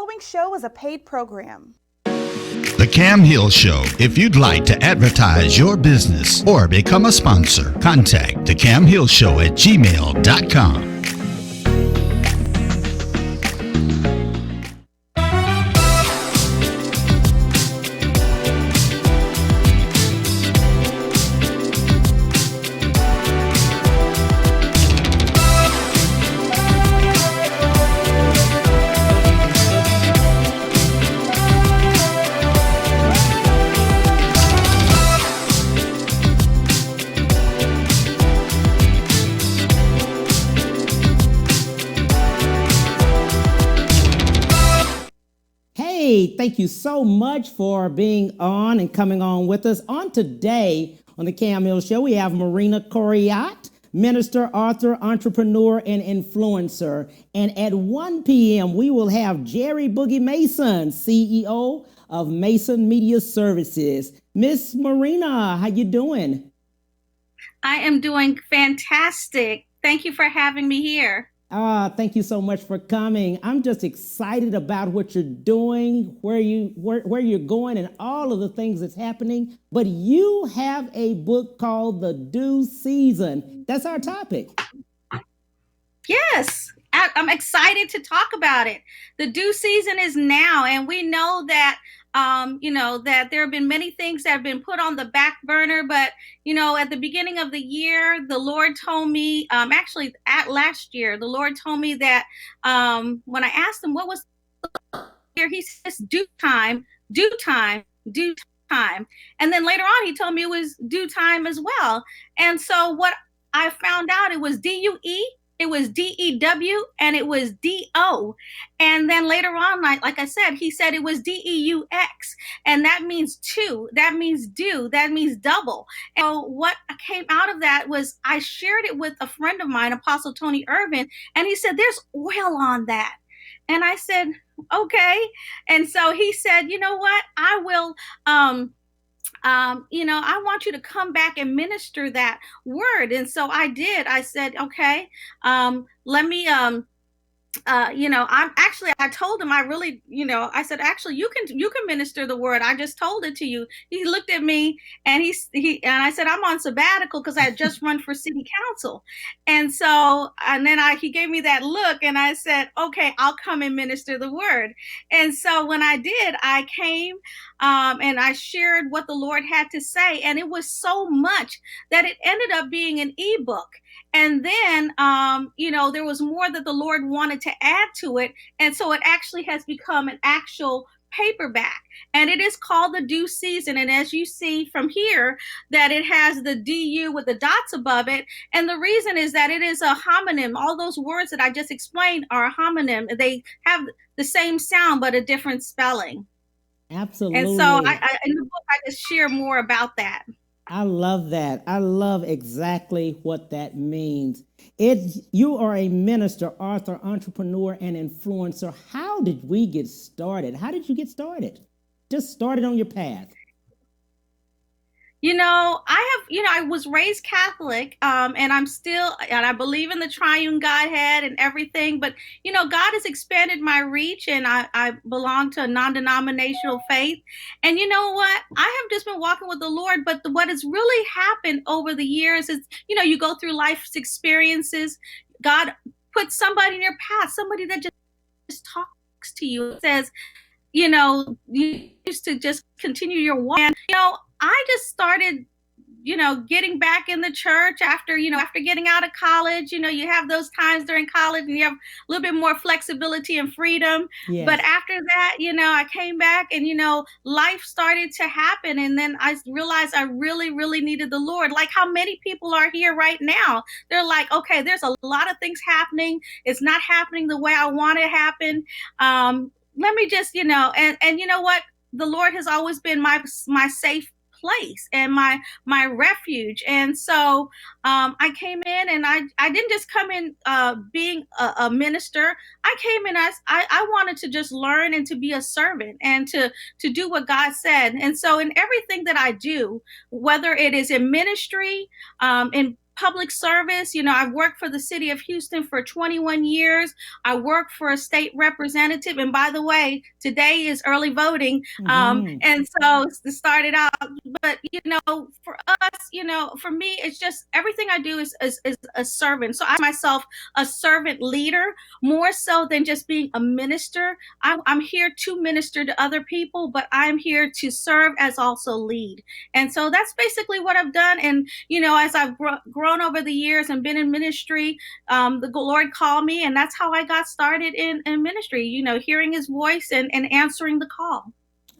following show is a paid program. The Cam Hill Show. If you'd like to advertise your business or become a sponsor, contact the Cam Hill Show at gmail.com. Thank you so much for being on and coming on with us. On today on the Cam Hill Show, we have Marina Coryat, minister, author, entrepreneur, and influencer. And at 1 p.m., we will have Jerry Boogie Mason, CEO of Mason Media Services. Miss Marina, how you doing? I am doing fantastic. Thank you for having me here. Thank you so much for coming. I'm just excited about what you're doing, where you're going, and all of the things that's happening. But you have a book called The Due Season. That's our topic. Yes, I'm excited to talk about it. The due season is now, and we know that that there have been many things that have been put on the back burner, but, at the beginning of the year, the Lord told me, actually at last year, the Lord told me that when I asked him what was the year, he says, due time, due time, due time. And then later on, he told me it was due time as well. And so what I found out, it was DUE. It was DEW and it was DO. And then later on, like I said, he said it was DEUX. And that means two. That means due. That means double. And so what came out of that was I shared it with a friend of mine, Apostle Tony Irvin, and he said, there's oil on that. And I said, okay. And so he said, you know what? I will, I want you to come back and minister that word. And so I did. I said, okay, let me, I told him I said, actually, you can minister the word. I just told it to you. He looked at me and and I said, I'm on sabbatical because I had just run for city council. And then he gave me that look and I said, okay, I'll come and minister the word. And so when I did, I came, and I shared what the Lord had to say. And it was so much that it ended up being an ebook. And then, there was more that the Lord wanted to add to it. And so it actually has become an actual paperback. And it is called The Due Season. And as you see from here, that it has the DU with the dots above it. And the reason is that it is a homonym. All those words that I just explained are a homonym. They have the same sound, but a different spelling. Absolutely. And so in the book, I just share more about that. I love that. I love exactly what that means. You are a minister, author, entrepreneur, and influencer. How did we get started? How did you get started? Just started on your path. I was raised Catholic, and I believe in the triune Godhead and everything, but, God has expanded my reach and I belong to a non-denominational faith. And you know what? I have just been walking with the Lord, but what has really happened over the years is, you go through life's experiences. God puts somebody in your path, somebody that just talks to you, says, you used to just continue your walk. And, I just started, getting back in the church after getting out of college. You have those times during college and you have a little bit more flexibility and freedom. Yes. But after that, I came back and, life started to happen. And then I realized I really, really needed the Lord. Like how many people are here right now. They're like, okay, there's a lot of things happening. It's not happening the way I want it to happen. Let me just, and you know what? The Lord has always been my safe place and my refuge. And so I came in and I didn't just come in being a minister. I came in as I wanted to just learn and to be a servant and to do what God said. And so in everything that I do, whether it is in ministry, in public service. I've worked for the city of Houston for 21 years. I work for a state representative. And by the way, today is early voting. And so it started out, but, for us, for me, it's just everything I do is a servant. So I myself a servant leader more so than just being a minister. I'm here to minister to other people, but I'm here to serve as also lead. And so that's basically what I've done. And, as I've grown over the years and been in ministry, the Lord called me, and that's how I got started in ministry, hearing his voice and answering the call.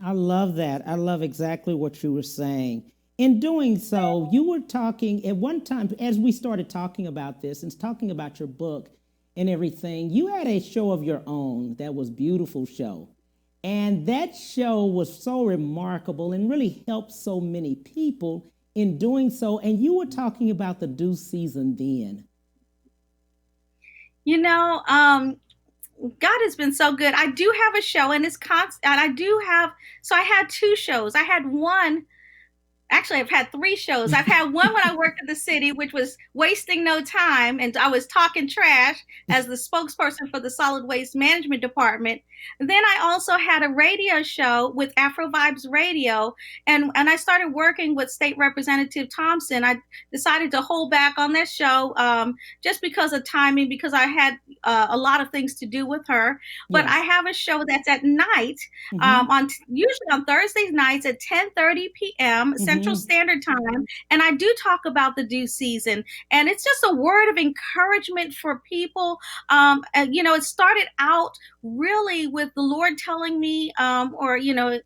I love that. I love exactly what you were saying. In doing so, you were talking at one time, as we started talking about this and talking about your book and everything, you had a show of your own that was a beautiful show. And that show was so remarkable and really helped so many people in doing so. And you were talking about the due season then. God has been so good. I do have a show, and it's constant. And I had two shows. I had one. Actually, I've had three shows. I've had one when I worked at the city, which was Wasting No Time, and I was talking trash as the spokesperson for the Solid Waste Management Department. And then I also had a radio show with Afro Vibes Radio, and I started working with State Representative Thompson. I decided to hold back on that show just because of timing, because I had a lot of things to do with her. But yes. I have a show that's at night, usually on Thursday nights at 10:30 p.m. Central Standard Time, and I do talk about the due season, and it's just a word of encouragement for people. And, it started out really with the Lord telling me, or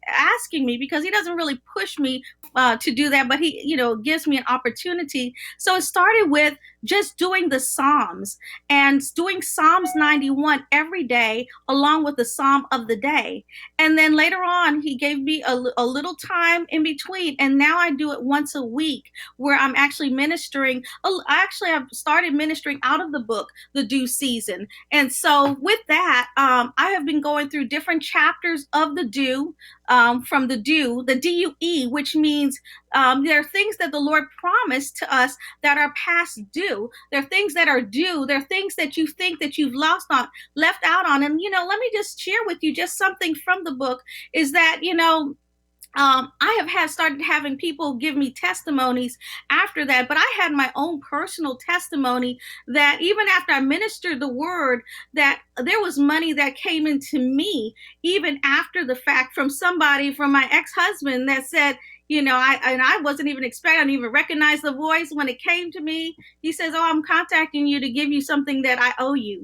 asking me, because he doesn't really push me to do that, but he gives me an opportunity. So it started with just doing the Psalms and doing Psalms 91 every day along with the Psalm of the day. And then later on, he gave me a little time in between. And now I do it once a week where I'm actually ministering. I've started ministering out of the book, The Due Season. And so with that, I have been going through different chapters of the due, from the due, the DUE, which means there are things that the Lord promised to us that are past due. There are things that are due. There are things that you think that you've left out on. And, let me just share with you just something from the book is that, I have started having people give me testimonies after that, but I had my own personal testimony that even after I ministered the word, that there was money that came into me, even after the fact, from my ex-husband that said, I wasn't even expecting, I didn't even recognize the voice when it came to me. He says, "Oh, I'm contacting you to give you something that I owe you,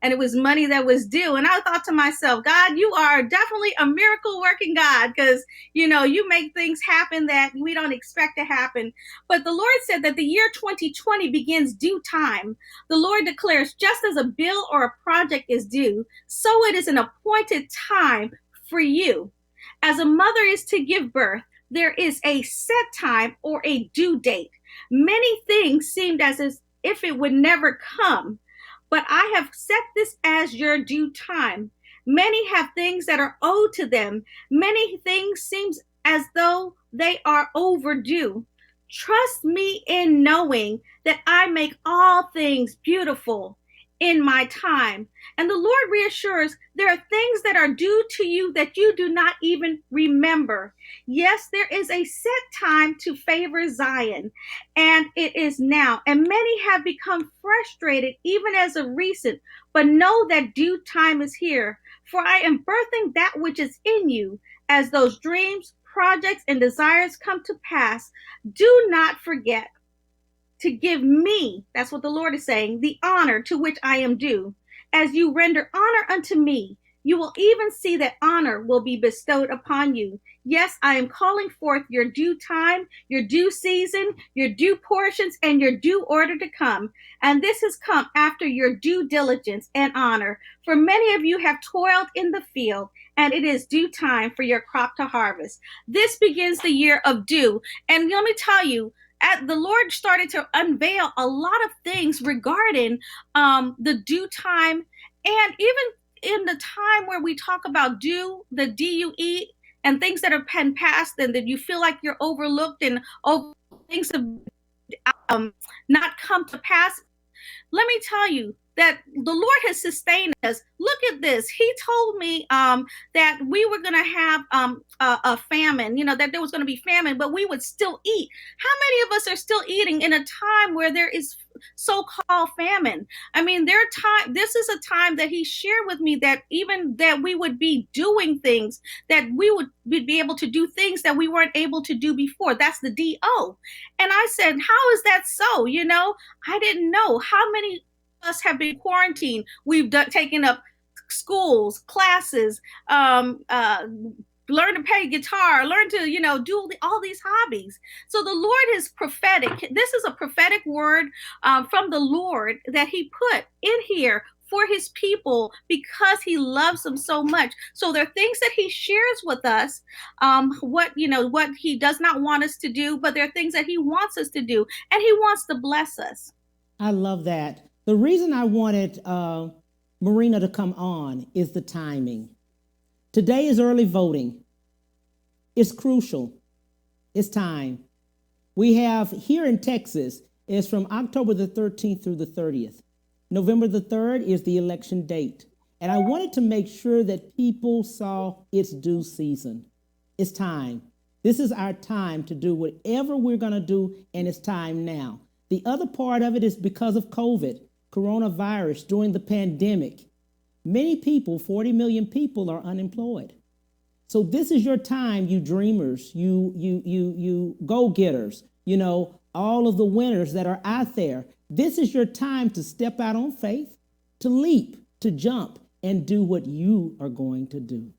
and it was money that was due." And I thought to myself, God, you are definitely a miracle working God, because, you make things happen that we don't expect to happen. But the Lord said that the year 2020 begins due time. The Lord declares, just as a bill or a project is due, so it is an appointed time for you. As a mother is to give birth, there is a set time or a due date. Many things seemed as if it would never come, but I have set this as your due time. Many have things that are owed to them. Many things seem as though they are overdue. Trust me in knowing that I make all things beautiful in my time. And the Lord reassures there are things that are due to you that you do not even remember. Yes, there is a set time to favor Zion, and it is now. And many have become frustrated even as of recent, but know that due time is here. For I am birthing that which is in you. As those dreams, projects, and desires come to pass, do not forget to give me, that's what the Lord is saying, the honor to which I am due. As you render honor unto me, you will even see that honor will be bestowed upon you. Yes, I am calling forth your due time, your due season, your due portions, and your due order to come. And this has come after your due diligence and honor. For many of you have toiled in the field, and it is due time for your crop to harvest. This begins the year of due. And let me tell you, the Lord started to unveil a lot of things regarding the due time, and even in the time where we talk about due, the DUE, and things that have been passed and that you feel like you're overlooked and things have not come to pass. Let me tell you that the Lord has sustained us. Look at this. He told me that we were going to have a famine, that there was going to be famine, but we would still eat. How many of us are still eating in a time where there is so-called famine? I mean, this is a time that he shared with me that even that we would be doing things, that we would be able to do things that we weren't able to do before. That's the DO. And I said, how is that so? I didn't know how many of us have been quarantined. We've taken up schools, classes, learn to play guitar, learn to, do all these hobbies. So the Lord is prophetic. This is a prophetic word from the Lord that he put in here for his people because he loves them so much. So there are things that he shares with us, what he does not want us to do, but there are things that he wants us to do, and he wants to bless us. I love that. The reason I wanted Marina to come on is the timing. Today is early voting. It's crucial. It's time. We have here in Texas, it's from October the 13th through the 30th. November the 3rd is the election date. And I wanted to make sure that people saw it's due season. It's time. This is our time to do whatever we're going to do, and it's time now. The other part of it is because of COVID, coronavirus, during the pandemic. Many people, 40 million people, are unemployed. So this is your time, you dreamers, you go-getters, all of the winners that are out there. This is your time to step out on faith, to leap, to jump, and do what you are going to do.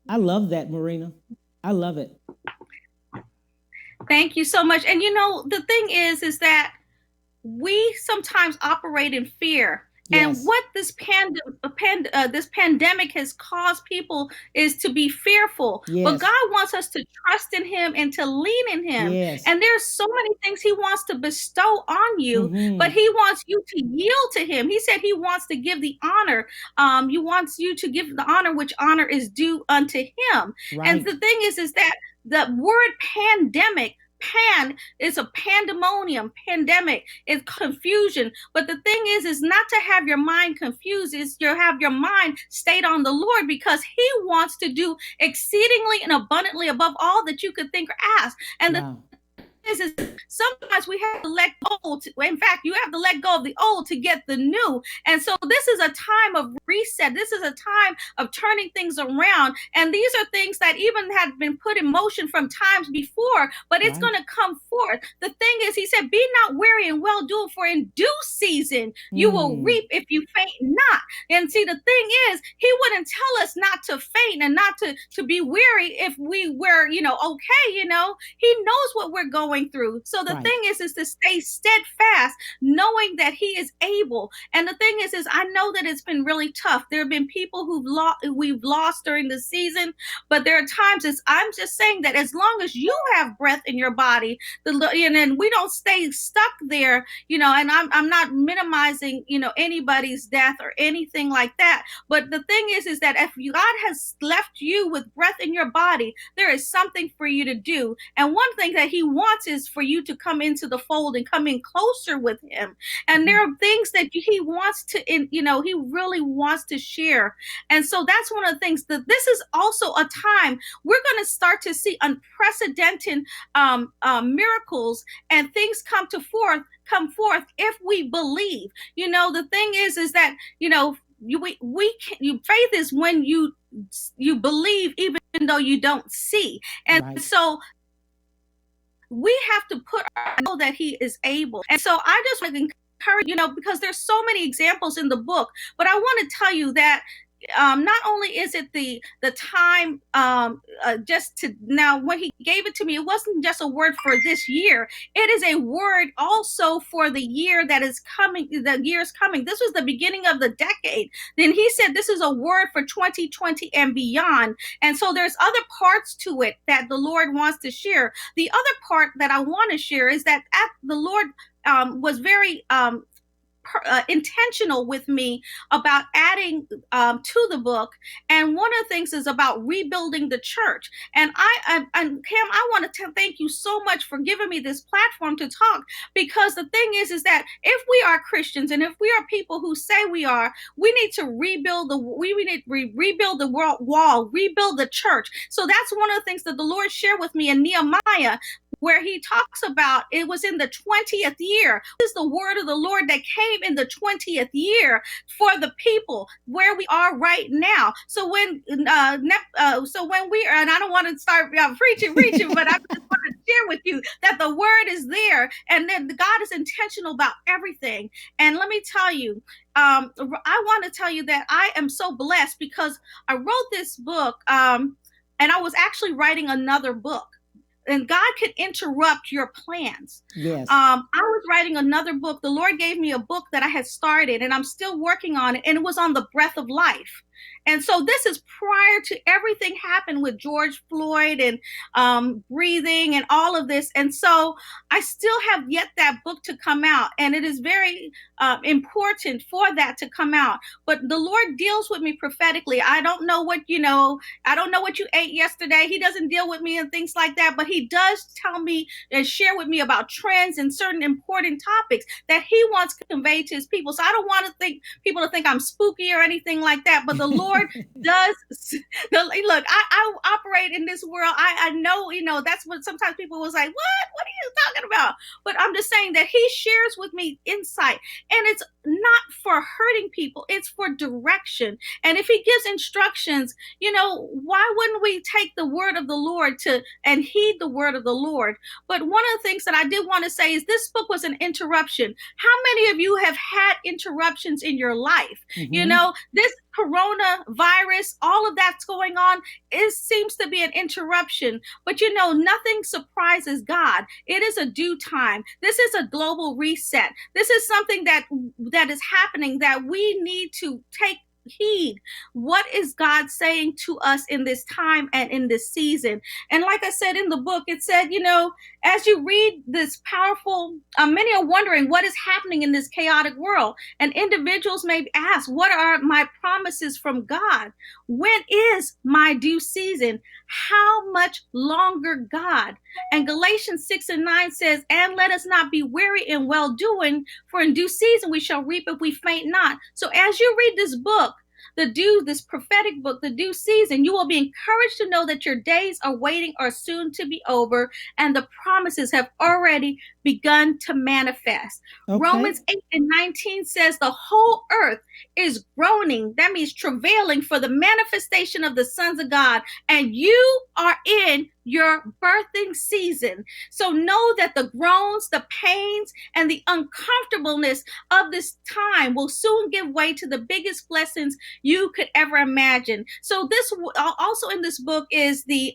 I love that, Marina. I love it. Thank you so much. And the thing is that we sometimes operate in fear. Yes. And what this pandemic has caused people is to be fearful. Yes. But God wants us to trust in him and to lean in him. Yes. And there's so many things he wants to bestow on you, but he wants you to yield to him. He said he wants to give the honor. He wants you to give the honor which honor is due unto him. Right. And the thing is that the word pandemic, pan is a pandemonium, pandemic is confusion. But the thing is not to have your mind confused, is to have your mind stayed on the Lord, because he wants to do exceedingly and abundantly above all that you could think or ask. And wow. is sometimes we have to let go. In fact, you have to let go of the old to get the new. And so this is a time of reset. This is a time of turning things around. And these are things that even had been put in motion from times before, but it's going to come forth. The thing is, he said, be not weary in well doing, for in due season you will reap if you faint not. And see, the thing is, he wouldn't tell us not to faint and not to be weary if we were, okay, he knows what we're going through. So the thing is to stay steadfast, knowing that he is able. And the thing is I know that it's been really tough. There have been people we've lost during the season, but there are times I'm just saying that as long as you have breath in your body, and we don't stay stuck there, and I'm not minimizing, anybody's death or anything like that. But the thing is that if God has left you with breath in your body, there is something for you to do. And one thing that he wants is for you to come into the fold and come in closer with him. And there are things that he wants to, he really wants to share. And so that's one of the things, that this is also a time we're going to start to see unprecedented miracles and things come forth if we believe. The thing is that, faith is when you believe even though you don't see. And so we have to know that he is able. And so I just want to encourage, because there's so many examples in the book, but I want to tell you that not only is it the time just to now, when he gave it to me, it wasn't just a word for this year. It is a word also for the year that is coming, the years coming. This was the beginning of the decade. Then he said this is a word for 2020 and beyond. And so there's other parts to it that the Lord wants to share. The other part that I want to share is that the Lord was very intentional with me about adding to the book. And one of the things is about rebuilding the church. And and Cam, I want to thank you so much for giving me this platform to talk, because the thing is that if we are Christians and if we are people who say we are, we need to rebuild rebuild the world wall, rebuild the church. So that's one of the things that the Lord shared with me in Nehemiah, where he talks about it was in the 20th year. This is the word of the Lord that came in the 20th year for the people where we are right now. So when we are, and I don't want to start preaching, but I just want to share with you that the word is there, and then God is intentional about everything. And let me tell you, I want to tell you that I am so blessed because I wrote this book, and I was actually writing another book. And God could interrupt your plans. Yes. I was writing another book. The Lord gave me a book that I had started, and I'm still working on it. And it was on the breath of life. And so this is prior to everything happened with George Floyd and breathing and all of this. And so I still have yet that book to come out. And it is very important for that to come out. But the Lord deals with me prophetically. I don't know what you ate yesterday. He doesn't deal with me and things like that. But he does tell me and share with me about trends and certain important topics that he wants to convey to his people. So I don't want people to think I'm spooky or anything like that. But the Lord does look. I operate in this world. I know, that's what sometimes people was like, what are you talking about? But I'm just saying that he shares with me insight, and it's not for hurting people. It's for direction. And if he gives instructions, why wouldn't we take the word of the Lord and heed the word of the Lord? But one of the things that I did want to say is this book was an interruption. How many of you have had interruptions in your life? Mm-hmm. This coronavirus, all of that's going on, it seems to be an interruption. But nothing surprises God. It is a due time. This is a global reset. This is something that is happening that we need to take heed. What is God saying to us in this time and in this season? And like I said in the book, it said, as you read this powerful, many are wondering what is happening in this chaotic world. And individuals may ask, what are my promises from God? When is my due season? How much longer, God? And Galatians 6:9 says, and let us not be weary in well doing, for in due season we shall reap if we faint not. So as you read this book, this prophetic book, the due season, you will be encouraged to know that your days are waiting or soon to be over, and the promises have already begun to manifest. Okay. Romans 8:19 says the whole earth is groaning. That means travailing for the manifestation of the sons of God, and you are in your birthing season. So know that the groans, the pains, and the uncomfortableness of this time will soon give way to the biggest blessings you could ever imagine. So this also in this book is the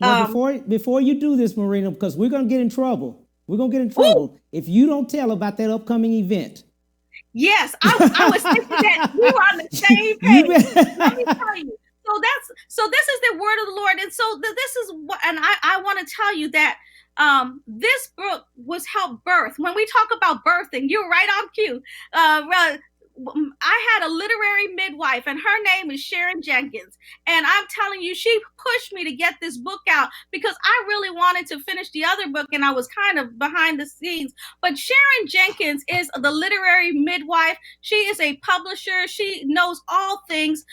before you do this, Marina, because we're gonna get in trouble. We're gonna get in trouble if you don't tell about that upcoming event. Yes, I was thinking that we were on the same page. Let me tell you. So this is the word of the Lord. And so this is what, and I want to tell you that this book was helped birth. When we talk about birthing, you're right on cue. I had a literary midwife, and her name is Sharon Jenkins. And I'm telling you, she pushed me to get this book out because I really wanted to finish the other book, and I was kind of behind the scenes. But Sharon Jenkins is the literary midwife. She is a publisher. She knows all things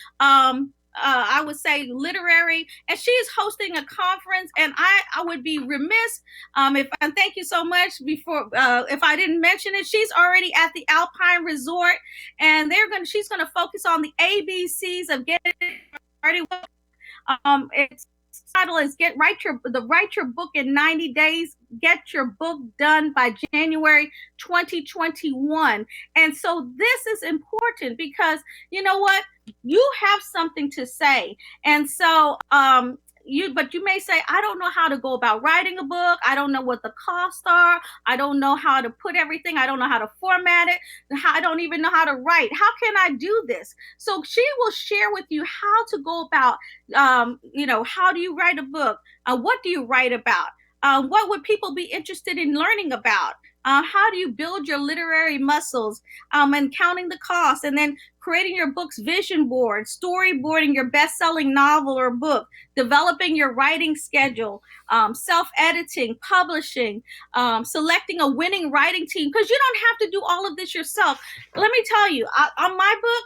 I would say literary, and she is hosting a conference, and I would be remiss and thank you so much if I didn't mention it. She's already at the Alpine Resort, and she's gonna focus on the ABCs of getting started. Its title is write your book in 90 days. Get your book done by January 2021. And so this is important because you know what? You have something to say. And so but you may say, I don't know how to go about writing a book. I don't know what the costs are. I don't know how to put everything. I don't know how to format it. I don't even know how to write. How can I do this? So she will share with you how to go about, how do you write a book? What do you write about? What would people be interested in learning about? how do you build your literary muscles, and counting the costs, and then creating your book's vision board, storyboarding your best-selling novel or book, developing your writing schedule, self-editing, publishing, selecting a winning writing team, because you don't have to do all of this yourself. Let me tell you, on my book,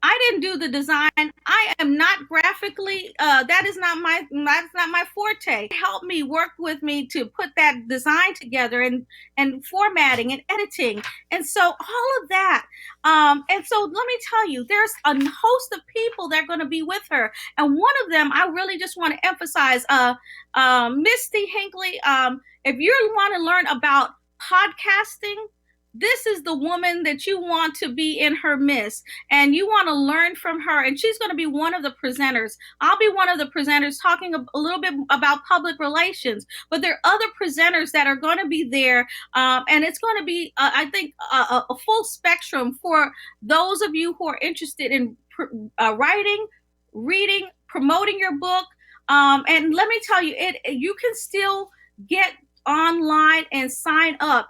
I didn't do the design. I am not graphically, that's not my forte. Help me, work with me to put that design together, and formatting and editing. And so all of that. And so let me tell you, there's a host of people that are going to be with her. And one of them, I really just want to emphasize, Misty Hinckley. If you want to learn about podcasting, this is the woman that you want to be in her midst, and you want to learn from her. And she's going to be one of the presenters. I'll be one of the presenters talking a little bit about public relations, but there are other presenters that are going to be there. And it's going to be, I think, a full spectrum for those of you who are interested in writing, reading, promoting your book. And let me tell you, you can still get online and sign up.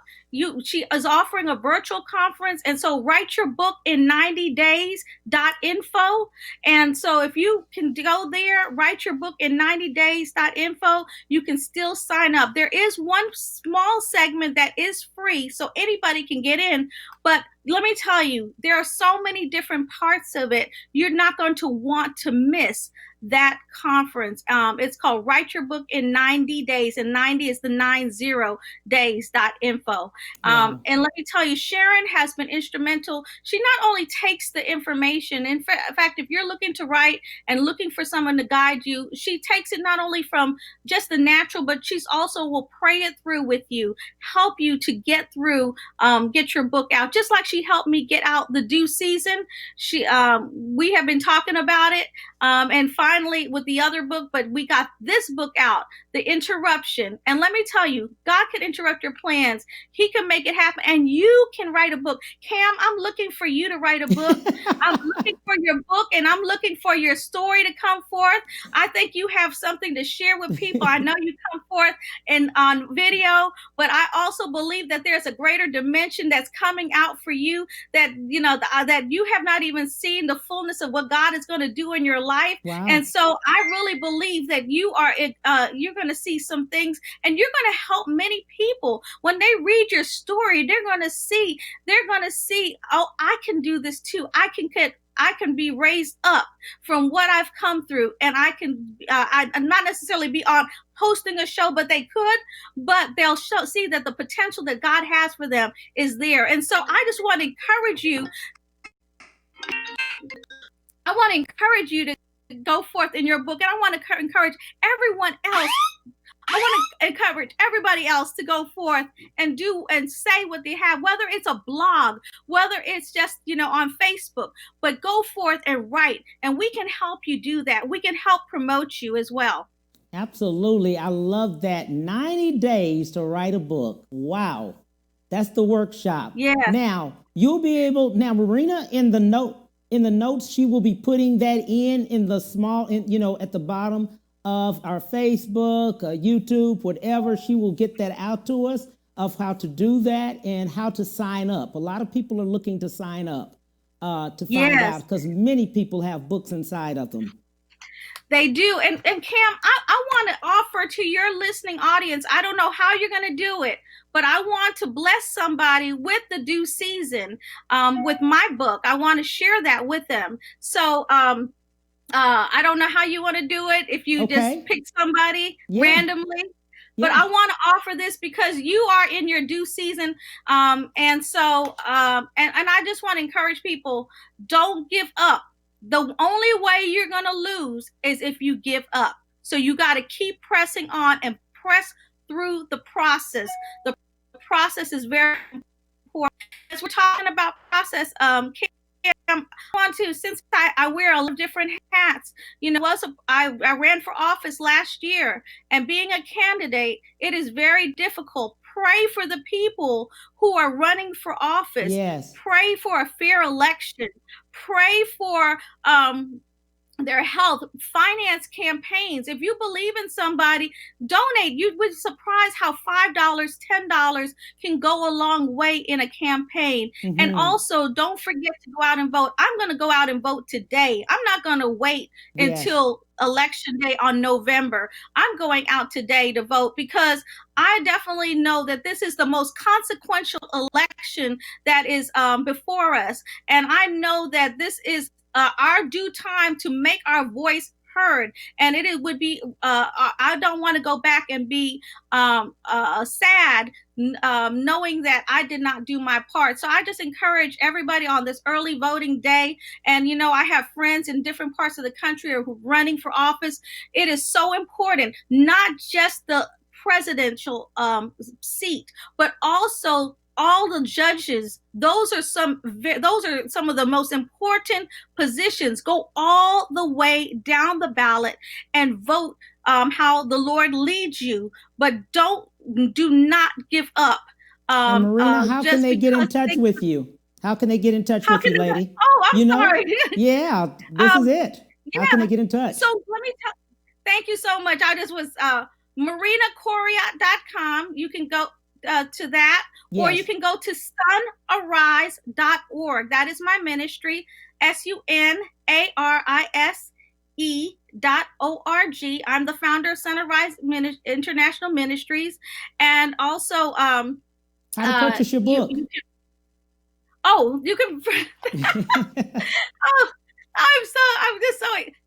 She is offering a virtual conference, and so write your book in 90 days.info. And so if you can go there, write your book in 90 days.info, you can still sign up. There is one small segment that is free, so anybody can get in, but let me tell you, there are so many different parts of it. You're not going to want to miss that conference. It's called Write Your Book in 90 Days, and 90 is the 90 days.info. And let me tell you, Sharon has been instrumental. She not only takes the information, in fact, if you're looking to write and looking for someone to guide you, she takes it not only from just the natural, but she's also will pray it through with you, help you to get through, get your book out, just like she helped me get out the due season. We have been talking about it, and finally with the other book, but we got this book out, The Interruption. And let me tell you, God can interrupt your plans. He can make it happen, and you can write a book. Cam, I'm looking for you to write a book. I'm looking for your book, and I'm looking for your story to come forth. I think you have something to share with people. I know you come forth on video, but I also believe that there's a greater dimension that's coming out for you, that that you have not even seen the fullness of what God is going to do in your life. Wow. And so I really believe that you're going to see some things, and you're going to help many people. When they read your story, they're going to see, oh, I can do this too. I can be raised up from what I've come through, and I can not necessarily be on hosting a show, but they'll see that the potential that God has for them is there. And so I just want to encourage you. I want to encourage you to go forth in your book, and I want to encourage everyone else. I want to encourage everybody else to go forth and do and say what they have, whether it's a blog, whether it's just, on Facebook, but go forth and write, and we can help you do that. We can help promote you as well. Absolutely. I love that. 90 days to write a book. Wow. That's the workshop. Yeah. Now, Marina, in the notes, she will be putting that in the small, at the bottom of our Facebook, YouTube, whatever. She will get that out to us of how to do that and how to sign up. A lot of people are looking to sign up to find out, because many people have books inside of them. They do. And Cam, I want to offer to your listening audience, I don't know how you're going to do it, but I want to bless somebody with the due season with my book. I want to share that with them. So I don't know how you want to do it, if you just pick somebody randomly. But I want to offer this because you are in your due season. And so, and I just want to encourage people, don't give up. The only way you're going to lose is if you give up. So you got to keep pressing on and press through the process. The process is very important. As we're talking about process, I want to, since I wear a lot of different hats, I ran for office last year, and being a candidate, it is very difficult. Pray for the people who are running for office. Yes. Pray for a fair election. Pray for their health, finance campaigns. If you believe in somebody, donate. You would be surprised how $5, $10 can go a long way in a campaign. And also, don't forget to go out and vote. I'm going to go out and vote today. I'm not going to wait until election day on November. I'm going out today to vote because I definitely know that this is the most consequential election that is before us. And I know that this is our due time to make our voice heard. And it would be, I don't want to go back and be sad knowing that I did not do my part. So I just encourage everybody on this early voting day. And, you know, I have friends in different parts of the country who are running for office. It is so important, not just the presidential seat, but also all the judges. Those are some of the most important positions. Go all the way down the ballot and vote how the Lord leads you, but do not give up. Marina, how can they get in touch with you? How can they get in touch with you, lady? I'm sorry. Yeah, this is it. How can they get in touch? So let me thank you so much. I just was marinacoryat.com. You can go to that, or you can go to sunarise.org. That is my ministry, SUNARISE.org. I'm the founder of Sunrise International Ministries, and also how to purchase your book. You can.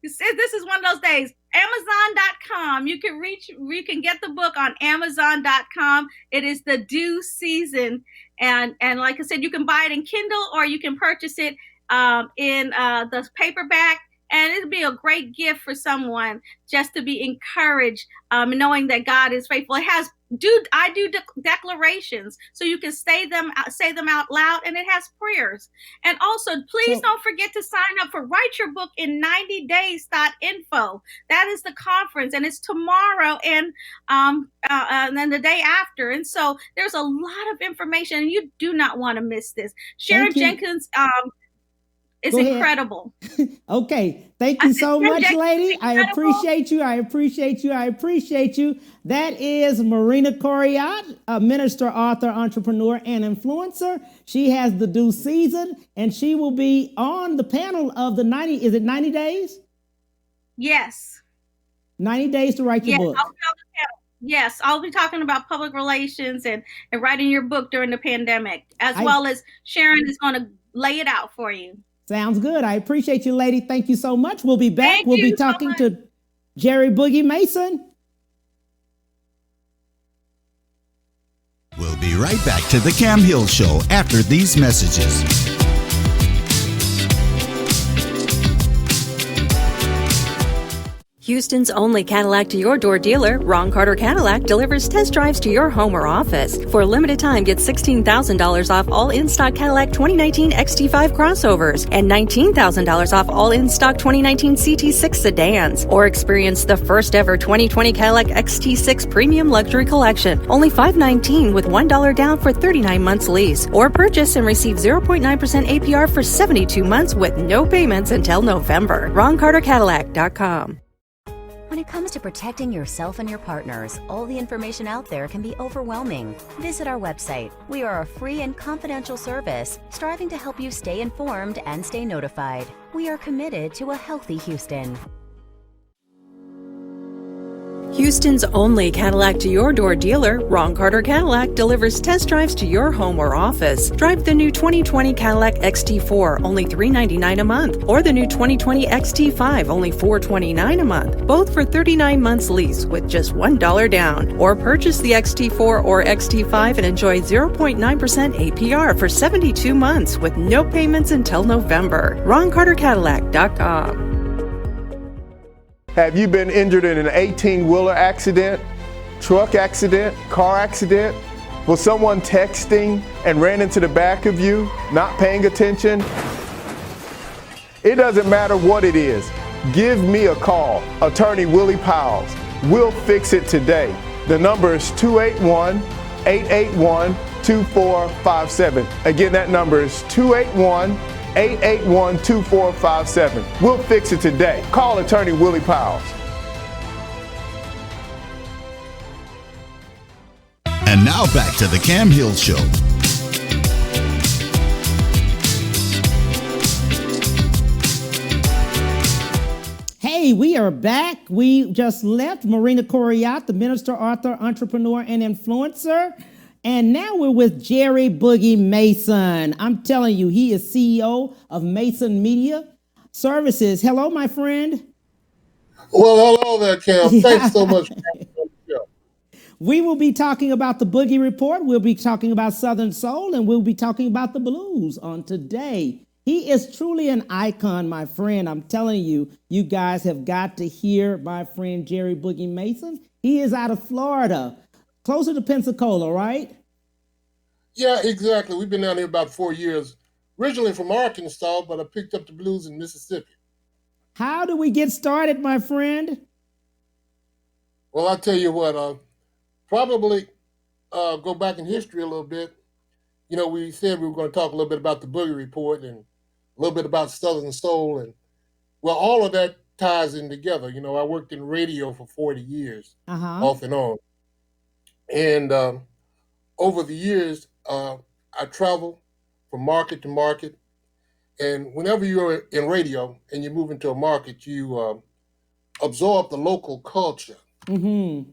This is one of those days. Amazon.com. You can get the book on Amazon.com. It is the due season. And like I said, you can buy it in Kindle or you can purchase it in the paperback. And it'll be a great gift for someone just to be encouraged, knowing that God is faithful. I do declarations, so you can say them out loud, and it has prayers. And also, please don't forget to sign up for Write Your Book in 90 days.info. That is the conference, and it's tomorrow and then the day after. And so there's a lot of information, and you do not want to miss this. Sharon Jenkins. It's incredible. Okay. Thank you so much, lady. I appreciate you. I appreciate you. That is Marina Coryat, a minister, author, entrepreneur, and influencer. She has the due season, and she will be on the panel of the 90. Is it 90 days? Yes. 90 days to write your book. Yes, I'll be talking about public relations and writing your book during the pandemic, as well as Sharon is going to lay it out for you. Sounds good. I appreciate you, lady. Thank you so much. We'll be back. We'll be talking to Jerry Boogie Mason. We'll be right back to the Cam Hill Show after these messages. Houston's only Cadillac to your door dealer, Ron Carter Cadillac, delivers test drives to your home or office. For a limited time, get $16,000 off all in-stock Cadillac 2019 XT5 crossovers and $19,000 off all in-stock 2019 CT6 sedans. Or experience the first ever 2020 Cadillac XT6 Premium Luxury Collection, only $519 with $1 down for 39 months lease. Or purchase and receive 0.9% APR for 72 months with no payments until November. RonCarterCadillac.com. When it comes to protecting yourself and your partners, all the information out there can be overwhelming. Visit our website. We are a free and confidential service striving to help you stay informed and stay notified. We are committed to a healthy Houston. Houston's only Cadillac to your door dealer, Ron Carter Cadillac, delivers test drives to your home or office. Drive the new 2020 Cadillac XT4, only $399 a month, or the new 2020 XT5, only $429 a month, both for 39 months lease with just $1 down. Or purchase the XT4 or XT5 and enjoy 0.9% APR for 72 months with no payments until November. RonCarterCadillac.com. Have you been injured in an 18-wheeler accident, truck accident, car accident? Was someone texting and ran into the back of you, not paying attention? It doesn't matter what it is. Give me a call, Attorney Willie Powles. We'll fix it today. The number is 281-881-2457. Again, that number is 281-881-2457. 881-2457. We'll fix it today. Call attorney Willie Powers. And now back to the Cam Hill Show. Hey, we are back. We just left Marina Coryat, the minister, author, entrepreneur, and influencer. And now we're with Jerry Boogie Mason. I'm telling you, he is CEO of Mason Media Services. Hello, my friend. Well, hello there, Cam. Thanks so much. We will be talking about the Boogie Report. We'll be talking about Southern Soul, and we'll be talking about the blues on today. He is truly an icon, my friend. I'm telling you, you guys have got to hear my friend Jerry Boogie Mason. He is out of Florida, closer to Pensacola, right? Yeah, exactly. We've been down here about 4 years. Originally from Arkansas, but I picked up the blues in Mississippi. How do we get started, my friend? Well, I'll tell you what, probably go back in history a little bit. You know, we said we were going to talk a little bit about the Boogie Report and a little bit about Southern Soul. And, well, all of that ties in together. You know, I worked in radio for 40 years, off and on. And over the years, I travel from market to market. And whenever you're in radio and you move into a market, you absorb the local culture. And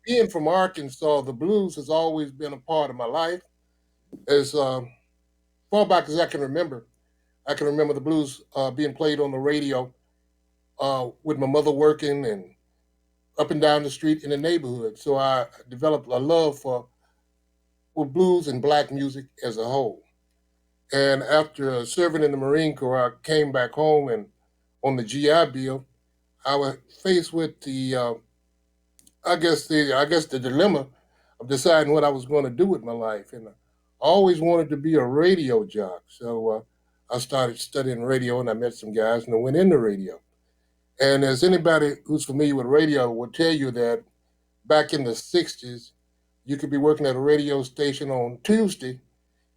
being from Arkansas, the blues has always been a part of my life. As far back as I can remember the blues being played on the radio with my mother working and up and down the street in the neighborhood. So I developed a love for blues and black music as a whole. And after serving in the Marine Corps, I came back home, and on the GI Bill, I was faced with the dilemma of deciding what I was going to do with my life. And I always wanted to be a radio jock. So I started studying radio, and I met some guys, and I went into radio. And as anybody who's familiar with radio will tell you that back in the 60s, you could be working at a radio station on Tuesday,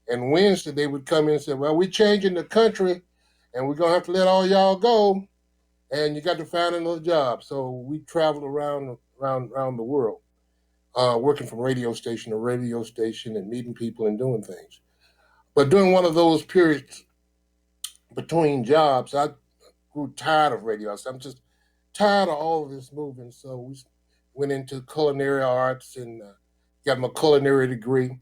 and Wednesday they would come in and say, well, we're changing the country, and we're going to have to let all y'all go, and you got to find another job. So we traveled around the world, working from radio station to radio station and meeting people and doing things. But during one of those periods between jobs, I grew tired of radio. I said, I'm just tired of all of this moving. So we went into culinary arts and got my culinary degree.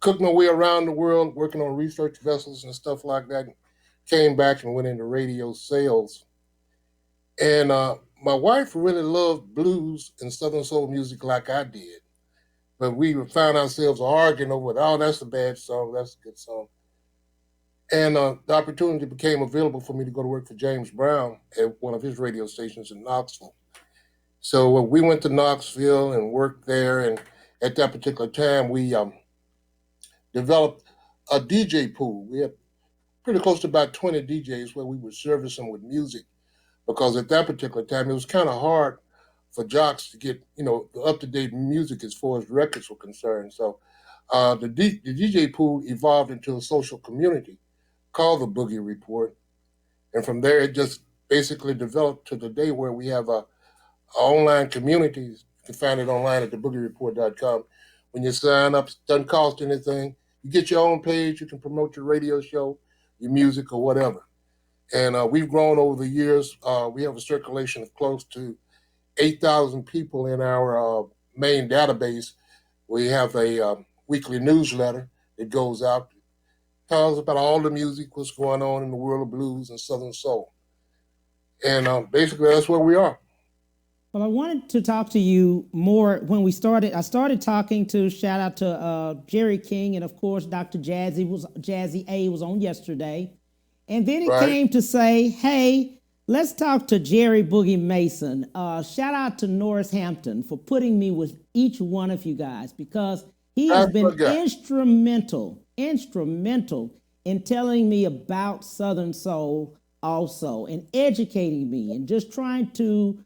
Cooked my way around the world, working on research vessels and stuff like that. Came back and went into radio sales. And my wife really loved blues and Southern soul music like I did. But we found ourselves arguing over it. Oh, that's a bad song. That's a good song. And the opportunity became available for me to go to work for James Brown at one of his radio stations in Knoxville. So we went to Knoxville and worked there. And at that particular time, we developed a DJ pool. We had pretty close to about 20 DJs where we would service them with music, because at that particular time, it was kind of hard for jocks to get, the up-to-date music as far as records were concerned. So the DJ pool evolved into a social community called the Boogie Report. And from there, it just basically developed to the day where we have a online community. You can find it online at theboogiereport.com. When you sign up, it doesn't cost anything. You get your own page. You can promote your radio show, your music, or whatever. And we've grown over the years. We have a circulation of close to 8,000 people in our main database. We have a weekly newsletter that goes out, tells about all the music, what's going on in the world of blues and Southern soul. And basically, that's where we are. Well, I wanted to talk to you more when we started. I started talking to, shout out to Jerry King, and of course, Dr. Jazzy A was on yesterday. And then it came to say, hey, let's talk to Jerry Boogie Mason. Shout out to Norris Hampton for putting me with each one of you guys, because he has been instrumental in telling me about Southern soul also, and educating me and just trying to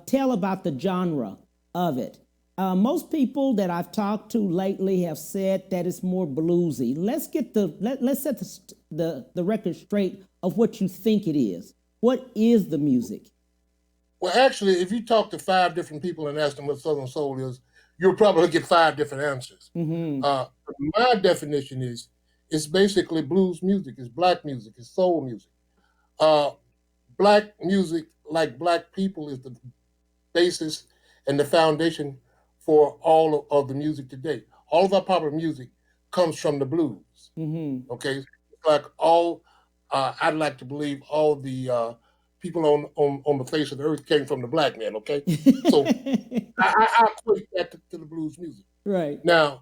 tell about the genre of it. Most people that I've talked to lately have said that it's more bluesy. Let's get let's set the record straight of what you think it is. What is the music? Well, actually, if you talk to 5 different people and ask them what Southern Soul is, you'll probably get 5 different answers. My definition is it's basically blues music, it's black music, it's soul music. Uh, Black music, like black people, is the basis and the foundation for all of the music today. All of our popular music comes from the blues. Okay, it's like I'd like to believe all the people on the face of the earth came from the black man. Okay, so I equate that to the blues music. Right. Now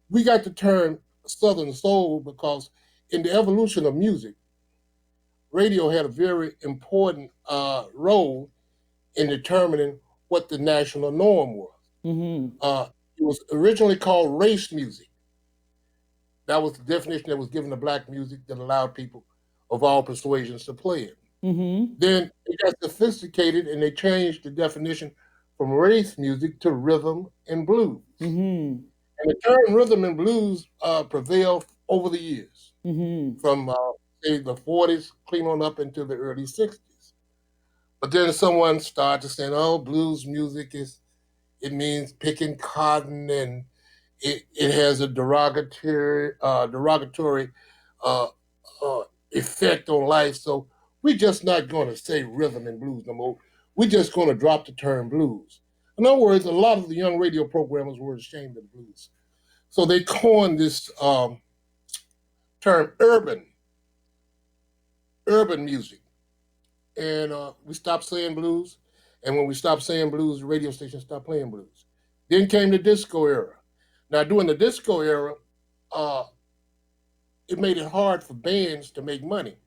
we got the term Southern Soul because in the evolution of music, radio had a very important role in determining what the national norm was. It was originally called race music. That was the definition that was given to black music that allowed people of all persuasions to play it. Then it got sophisticated and they changed the definition from race music to rhythm and blues. And the term rhythm and blues prevailed over the years from say the 40s clean on up into the early 60s. But then someone started saying, oh, blues music it means picking cotton and it has a derogatory effect on life. So we're just not going to say rhythm and blues no more. We're just going to drop the term blues. In other words, a lot of the young radio programmers were ashamed of the blues. So they coined this term urban music. And we stopped saying blues. And when we stopped saying blues, the radio station stopped playing blues. Then came the disco era. Now, during the disco era, it made it hard for bands to make money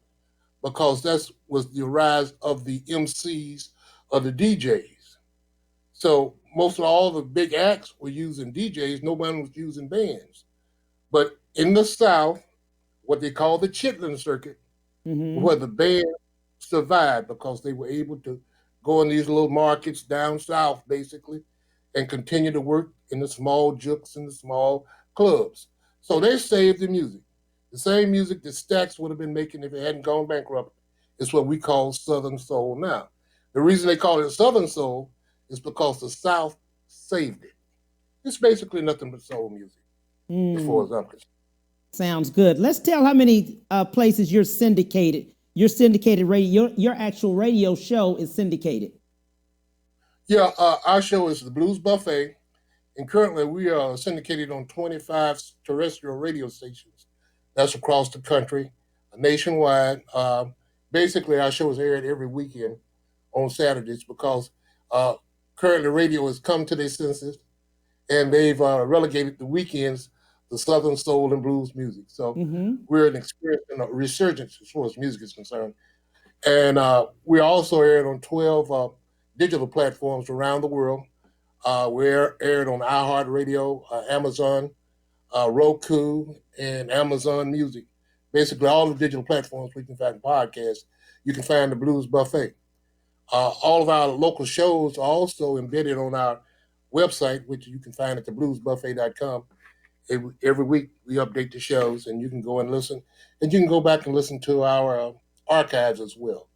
because that was the rise of the MCs or the DJs. So most of all the big acts were using DJs. Nobody was using bands. But in the South, what they call the chitlin circuit, where the band survived because they were able to go in these little markets down south, basically, and continue to work in the small jukes and the small clubs. So they saved the music. The same music that Stax would have been making if it hadn't gone bankrupt is what we call Southern Soul now. The reason they call it Southern Soul is because the South saved it. It's basically nothing but soul music, as far as I'm concerned. Sounds good. Let's tell how many places you're syndicated. Your syndicated radio, your actual radio show is syndicated. Yeah, our show is the Blues Buffet, and currently we are syndicated on 25 terrestrial radio stations. That's across the country, nationwide. Basically, our show is aired every weekend on Saturdays because currently radio has come to their senses, and they've relegated the weekends to Southern Soul and Blues music. So we're experiencing a resurgence as far as music is concerned. And we're also aired on 12 digital platforms around the world. We're aired on iHeartRadio, Amazon, Roku, and Amazon Music. Basically, all the digital platforms we can find podcasts, you can find the Blues Buffet. All of our local shows are also embedded on our website, which you can find at thebluesbuffet.com. Every week we update the shows, and you can go and listen, and you can go back and listen to our archives as well.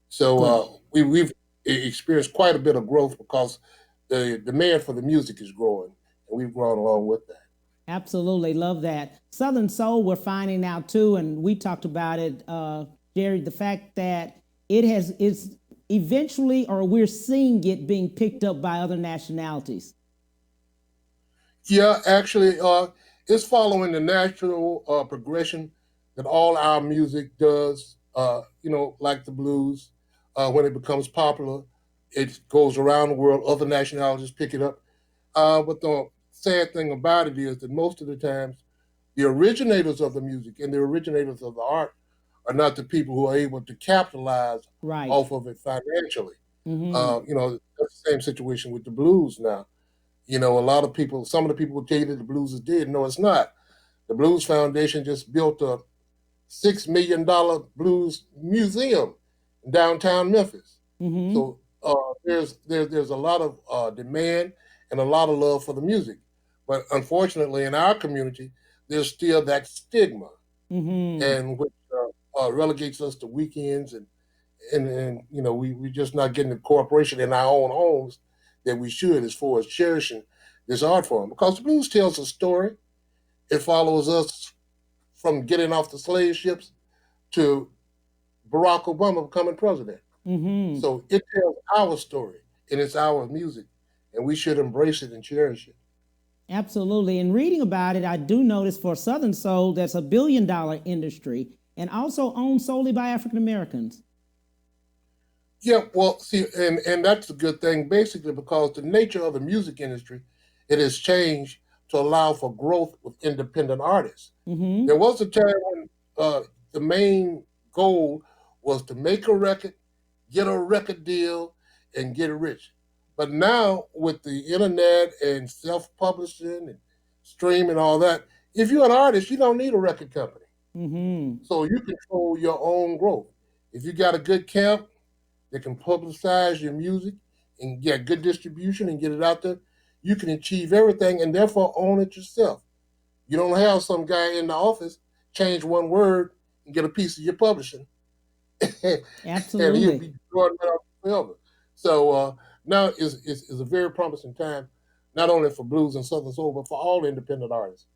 So we've experienced quite a bit of growth because the demand for the music is growing, and we've grown along with that. Absolutely, love that. Southern Soul, we're finding out too, and we talked about it, Jerry, the fact that it's eventually, or we're seeing it being picked up by other nationalities. Yeah, actually, it's following the natural progression that all our music does. Like the blues, when it becomes popular, it goes around the world. Other nationalities pick it up. But the sad thing about it is that most of the times, the originators of the music and the originators of the art are not the people who are able to capitalize off of it financially. That's the same situation with the blues now. A lot of people, some of the people will tell you that the blues is dead. No, it's not. The Blues Foundation just built a $6 million blues museum in downtown Memphis. So there's a lot of demand and a lot of love for the music, but unfortunately, in our community, there's still that stigma, and which relegates us to weekends and we're just not getting the cooperation in our own homes that we should as far as cherishing this art form. Because the blues tells a story. It follows us from getting off the slave ships to Barack Obama becoming president. So it tells our story and it's our music, and we should embrace it and cherish it. Absolutely. And reading about it, I do notice for Southern Soul, that's $1 billion industry and also owned solely by African Americans. Yeah, well, see, and that's a good thing, basically, because the nature of the music industry, it has changed to allow for growth with independent artists. There was a time when the main goal was to make a record, get a record deal, and get rich. But now, with the internet and self-publishing and streaming and all that, if you're an artist, you don't need a record company. So you control your own growth. If you got a good camp that can publicize your music and get good distribution and get it out there, you can achieve everything and therefore own it yourself. You don't have some guy in the office change one word and get a piece of your publishing. Absolutely. And he'll be drawing it out forever. So now is a very promising time, not only for blues and Southern soul, but for all independent artists.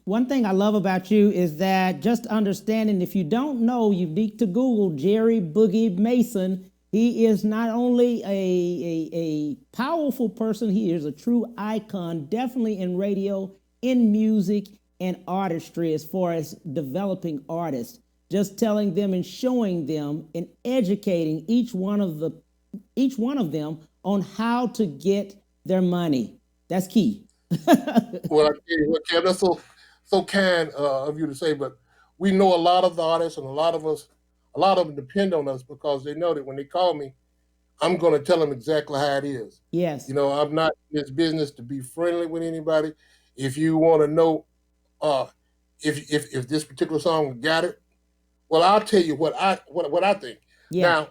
One thing I love about you is that just understanding, if you don't know, you need to Google Jerry Boogie Mason. He is not only a powerful person, he is a true icon, definitely in radio, in music, and artistry as far as developing artists. Just telling them and showing them and educating each one of them on how to get their money. That's key. Well, I tell you what, Kev, that's so kind of you to say, but we know a lot of the artists and a lot of them depend on us because they know that when they call me, I'm going to tell them exactly how it is. Yes. I'm not in this business to be friendly with anybody. If you want to know if this particular song got it, well, I'll tell you what I think. Yeah. Now,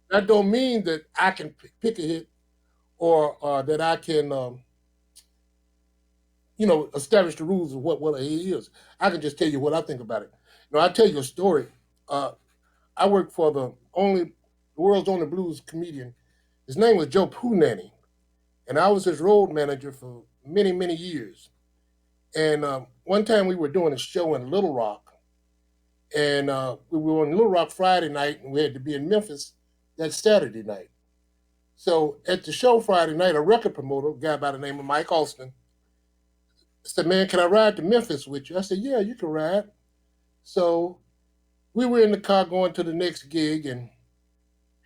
that don't mean that I can pick a hit or that I can establish the rules of what a hit is. I can just tell you what I think about it. I'll tell you a story. I worked for the world's only blues comedian. His name was Joe Poonanny, and I was his road manager for many, many years. And one time we were doing a show in Little Rock, and we were in Little Rock Friday night, and we had to be in Memphis that Saturday night. So at the show Friday night, a record promoter, a guy by the name of Mike Alston, said, "Man, can I ride to Memphis with you?" I said, "Yeah, you can ride." So we were in the car going to the next gig, and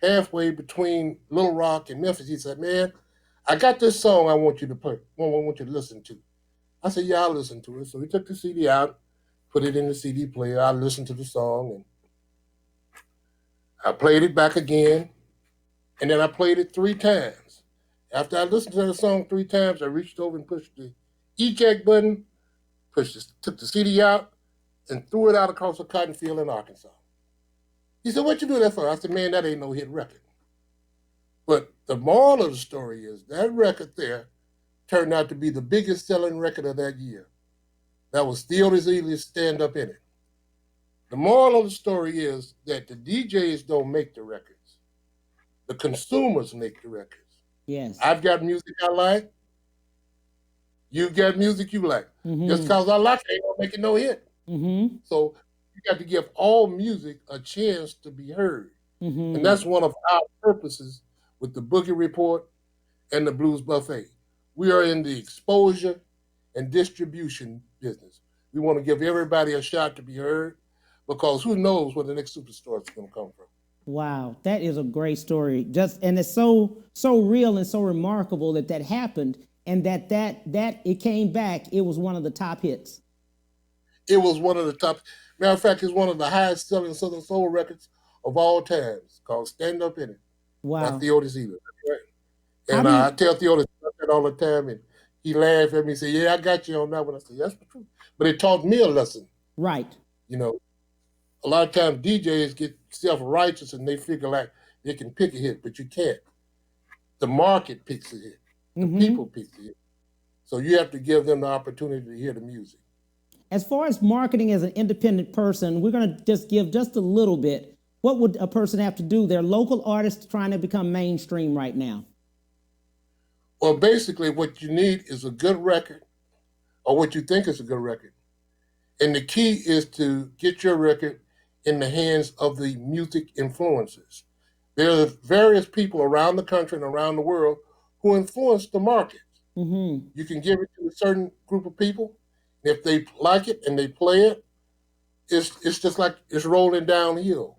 halfway between Little Rock and Memphis, he said, "Man, I got this song I want you to play. I want you to listen to." I said, "Yeah, I'll listen to it." So we took the CD out, put it in the CD player. I listened to the song, and I played it back again, and then I played it 3 times. After I listened to the song 3 times, I reached over and pushed the eject button, took the CD out, and threw it out across a cotton field in Arkansas. He said, "What you do that for?" I said, "Man, that ain't no hit record." But the moral of the story is that record there turned out to be the biggest selling record of that year. That was Theodis Ealy's Stand Up In It. The moral of the story is that the DJs don't make the records. The consumers make the records. Yes. I've got music I like. You've got music you like. Just because I like it ain't gonna make it no hit. So you got to give all music a chance to be heard. And that's one of our purposes with the Boogie Report and the Blues Buffet. We are in the exposure and distribution business. We want to give everybody a shot to be heard because who knows where the next superstar is going to come from. Wow, that is a great story. And it's so real and so remarkable that happened, and that it came back. It was one of the top hits. It was one of the top. Matter of fact, it's one of the highest selling Southern Soul records of all times, called "Stand Up In It." Wow. By Theodis Ealy. Right. And I tell Theodis that all the time, and he laughed at me and said, "Yeah, I got you on that one." I said, "That's the truth." But it taught me a lesson. Right. A lot of times DJs get self-righteous and they figure like they can pick a hit, but you can't. the market picks it here. The people pick it here. So you have to give them the opportunity to hear the music. As far as marketing as an independent person, we're going to just give just a little bit. What would a person have to do? They're local artists trying to become mainstream right now. Well, basically what you need is a good record, or what you think is a good record. And the key is to get your record in the hands of the music influencers. There are various people around the country and around the world who influence the market. You can give it to a certain group of people. If they like it and they play it, it's just like it's rolling downhill.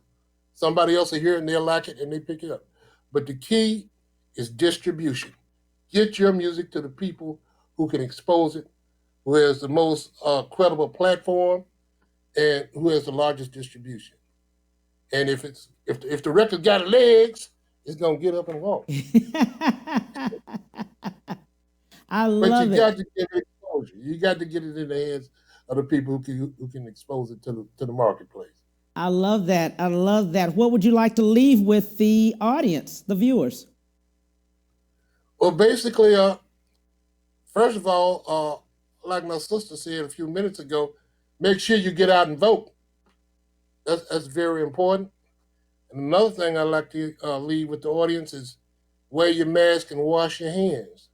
Somebody else will hear it and they'll like it and they pick it up. But the key is distribution. Get your music to the people who can expose it, who has the most credible platform, and who has the largest distribution. And if the record got legs, it's gonna get up and walk. I love it. But you got to give it exposure. You got to get it in the hands of the people who can expose it to the marketplace. I love that. I love that. What would you like to leave with the audience, the viewers? Well, basically, first of all, like my sister said a few minutes ago, make sure you get out and vote. That's very important. And another thing I'd like to leave with the audience is wear your mask and wash your hands,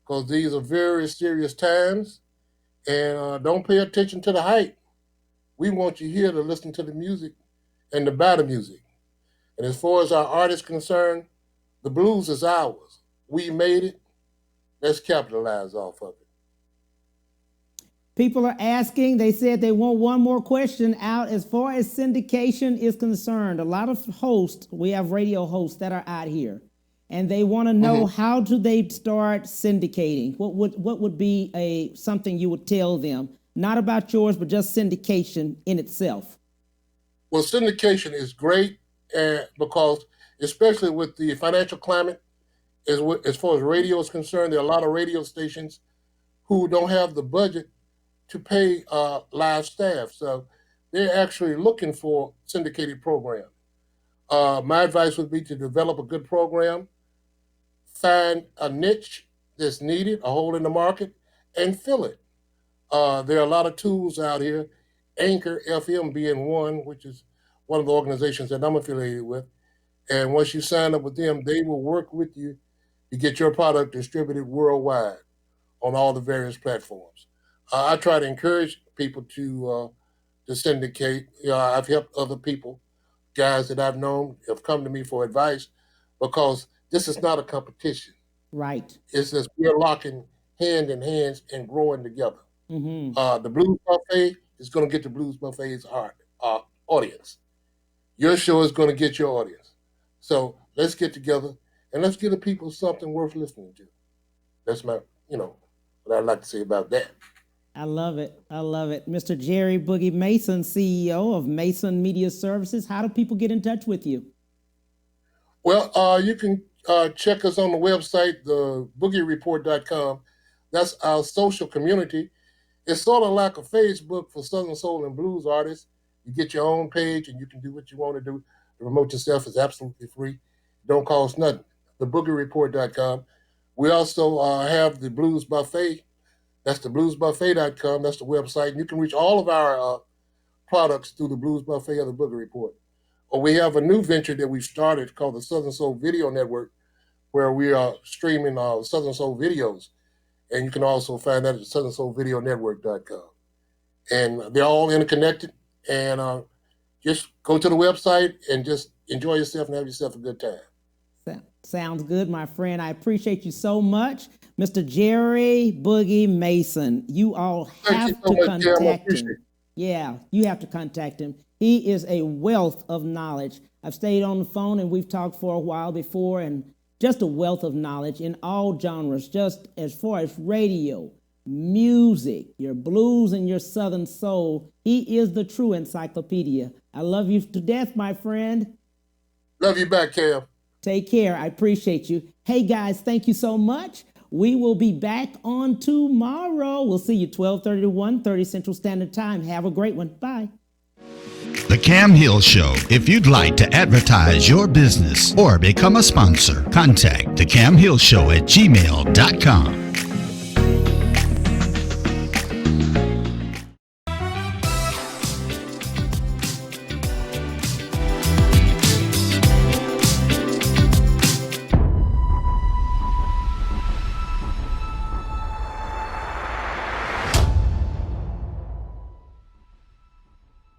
because these are very serious times. And don't pay attention to the hype. We want you here to listen to the music and to buy the music. And as far as our artists concerned, the blues is ours. We made it. Let's capitalize off of it. People are asking, they said they want one more question out. As far as syndication is concerned, a lot of hosts, we have radio hosts that are out here, and they want to know how do they start syndicating? What would be something you would tell them? Not about yours, but just syndication in itself. Well, syndication is great because, especially with the financial climate, as far as radio is concerned, there are a lot of radio stations who don't have the budget to pay live staff. So they're actually looking for syndicated program. My advice would be to develop a good program, find a niche that's needed, a hole in the market, and fill it. There are a lot of tools out here, Anchor FM being one, which is one of the organizations that I'm affiliated with. And once you sign up with them, they will work with you to get your product distributed worldwide on all the various platforms. I try to encourage people to syndicate. I've helped other people, guys that I've known have come to me for advice, because this is not a competition. Right. It's just we're locking hand in hands and growing together. The Blues Buffet is going to get the Blues Buffet's audience. Your show is going to get your audience. So let's get together and let's give the people something worth listening to. That's my, what I'd like to say about that. I love it. I love it. Mr. Jerry Boogie Mason, CEO of Mason Media Services. How do people get in touch with you? Well, you can check us on the website, the boogiereport.com. That's our social community. It's sort of like a Facebook for Southern Soul and Blues artists. You get your own page and you can do what you want to do. To promote yourself is absolutely free. It don't cost nothing. The boogiereport.com. We also have the Blues Buffet. That's the bluesbuffet.com. That's the website. And you can reach all of our products through the Blues Buffet or the Boogie Report. Or we have a new venture that we've started called the Southern Soul Video Network, where we are streaming Southern Soul videos. And you can also find that at southernsoulvideonetwork.com. And they're all interconnected. And just go to the website and just enjoy yourself and have yourself a good time. Sounds good, my friend. I appreciate you so much. Mr. Jerry Boogie Mason, you all have to contact him. Yeah, you have to contact him. He is a wealth of knowledge. I've stayed on the phone and we've talked for a while before, and just a wealth of knowledge in all genres, just as far as radio, music, your blues and your Southern soul. He is the true encyclopedia. I love you to death, my friend. Love you back, Cam. Take care. I appreciate you. Hey, guys, thank you so much. We will be back on tomorrow. We'll see you 12:30 to 1:30 Central Standard Time. Have a great one. Bye. The Cam Hill Show. If you'd like to advertise your business or become a sponsor, contact The Cam Hill Show at gmail.com.